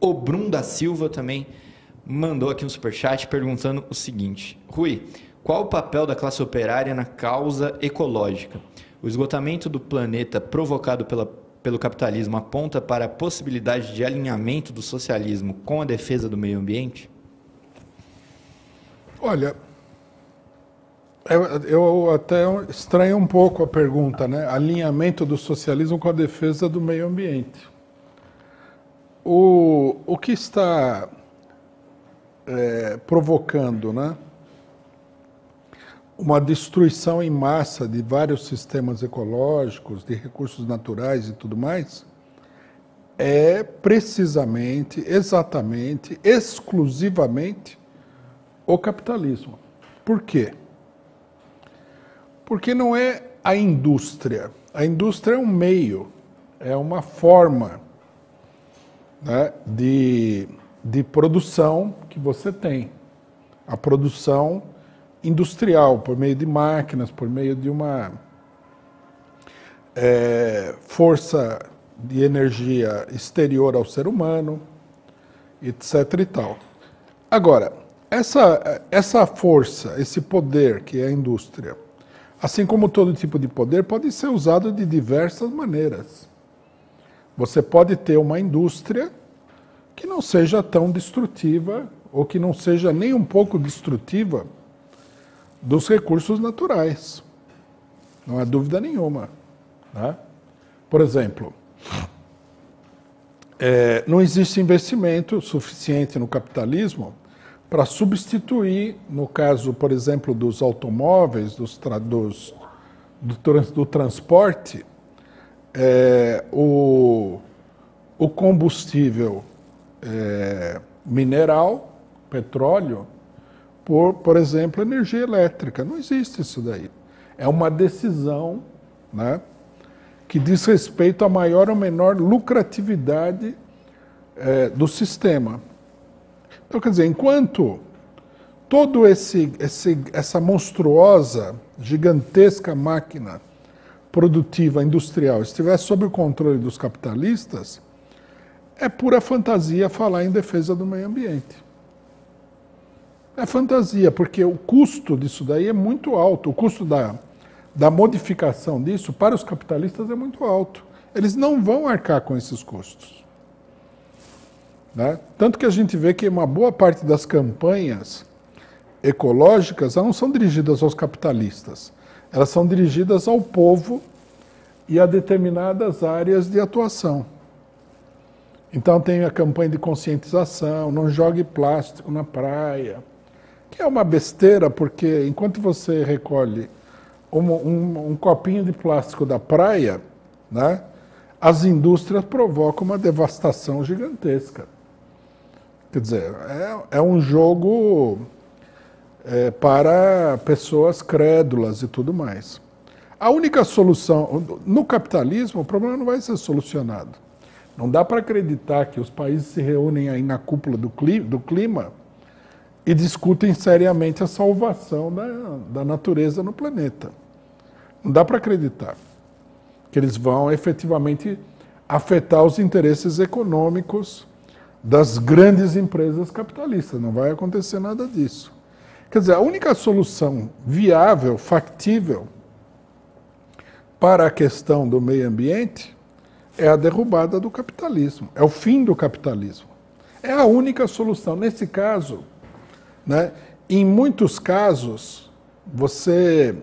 O Brum da Silva também mandou aqui um superchat perguntando o seguinte: Rui, qual o papel da classe operária na causa ecológica? O esgotamento do planeta provocado pelo capitalismo aponta para a possibilidade de alinhamento do socialismo com a defesa do meio ambiente? Olha, eu até estranho um pouco a pergunta, né? Alinhamento do socialismo com a defesa do meio ambiente. O que está provocando, né, uma destruição em massa de vários sistemas ecológicos, de recursos naturais e tudo mais, é precisamente, exatamente, exclusivamente o capitalismo. Por quê? Porque não é a indústria. A indústria é um meio, é uma forma, né, de produção que você tem. A produção industrial, por meio de máquinas, por meio de uma força de energia exterior ao ser humano, etc. e tal. Agora, essa força, esse poder que é a indústria, assim como todo tipo de poder, pode ser usado de diversas maneiras. Você pode ter uma indústria que não seja tão destrutiva, ou que não seja nem um pouco destrutiva dos recursos naturais. Não há dúvida nenhuma, né? Por exemplo, não existe investimento suficiente no capitalismo para substituir, no caso, por exemplo, dos automóveis, do transporte, o combustível mineral, petróleo, por exemplo, energia elétrica. Não existe isso daí. É uma decisão, né, que diz respeito à maior ou menor lucratividade do sistema. Então, quer dizer, enquanto todo essa monstruosa, gigantesca máquina produtiva, industrial, estiver sob o controle dos capitalistas, é pura fantasia falar em defesa do meio ambiente. É fantasia, porque o custo disso daí é muito alto. O custo da modificação disso para os capitalistas é muito alto. Eles não vão arcar com esses custos, né? Tanto que a gente vê que uma boa parte das campanhas ecológicas não são dirigidas aos capitalistas. Elas são dirigidas ao povo e a determinadas áreas de atuação. Então tem a campanha de conscientização, não jogue plástico na praia, que é uma besteira, porque enquanto você recolhe um copinho de plástico da praia, né, as indústrias provocam uma devastação gigantesca. Quer dizer, é um jogo para pessoas crédulas e tudo mais. A única solução, no capitalismo, o problema não vai ser solucionado. Não dá para acreditar que os países se reúnem aí na cúpula do clima e discutem seriamente a salvação da natureza no planeta. Não dá para acreditar que eles vão efetivamente afetar os interesses econômicos das grandes empresas capitalistas. Não vai acontecer nada disso. Quer dizer, a única solução viável, factível para a questão do meio ambiente é a derrubada do capitalismo, é o fim do capitalismo. É a única solução. Nesse caso, né, em muitos casos, você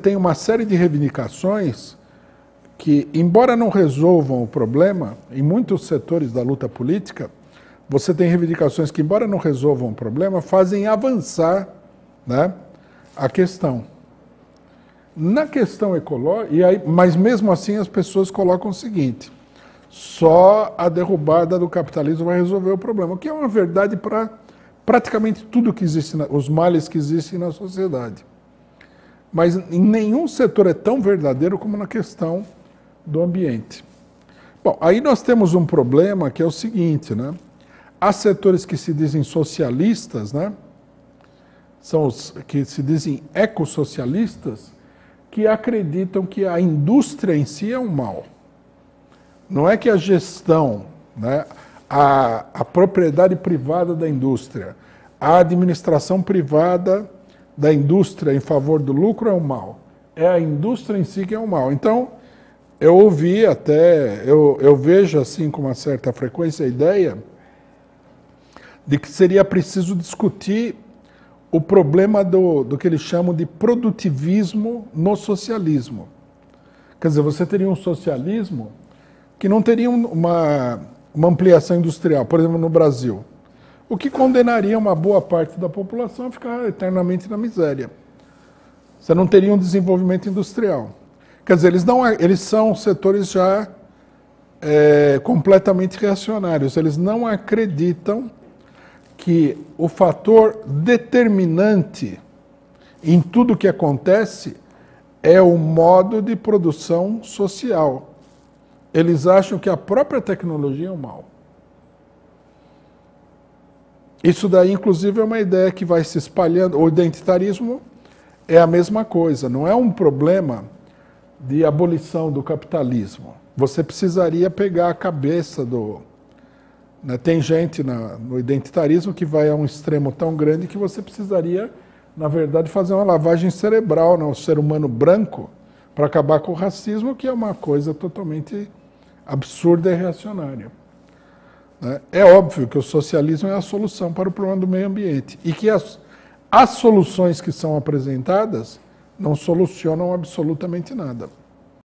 tem uma série de reivindicações que, embora não resolvam o problema, em muitos setores da luta política, você tem reivindicações que, embora não resolvam o problema, fazem avançar, né, a questão. Na questão ecológica, mas mesmo assim as pessoas colocam o seguinte: só a derrubada do capitalismo vai resolver o problema, o que é uma verdade para praticamente tudo que existe, os males que existem na sociedade. Mas em nenhum setor é tão verdadeiro como na questão do ambiente. Bom, aí nós temos um problema que é o seguinte, né? Há setores que se dizem socialistas, né? São os que se dizem ecossocialistas, que acreditam que a indústria em si é um mal. Não é que a gestão, né, a propriedade privada da indústria, a administração privada da indústria em favor do lucro é o mal. É a indústria em si que é o mal. Então, eu ouvi até, eu vejo assim com uma certa frequência a ideia de que seria preciso discutir o problema do que eles chamam de produtivismo no socialismo. Quer dizer, você teria um socialismo que não teria uma ampliação industrial, por exemplo, no Brasil, o que condenaria uma boa parte da população a ficar eternamente na miséria. Você não teria um desenvolvimento industrial. Quer dizer, eles são setores já completamente reacionários. Eles não acreditam que o fator determinante em tudo que acontece é o modo de produção social. Eles acham que a própria tecnologia é o mal. Isso daí, inclusive, é uma ideia que vai se espalhando. O identitarismo é a mesma coisa. Não é um problema de abolição do capitalismo. Você precisaria pegar a cabeça do... Né, tem gente no identitarismo que vai a um extremo tão grande que você precisaria, na verdade, fazer uma lavagem cerebral no ser humano branco para acabar com o racismo, que é uma coisa totalmente absurda e reacionária. É óbvio que o socialismo é a solução para o problema do meio ambiente e que as soluções que são apresentadas não solucionam absolutamente nada.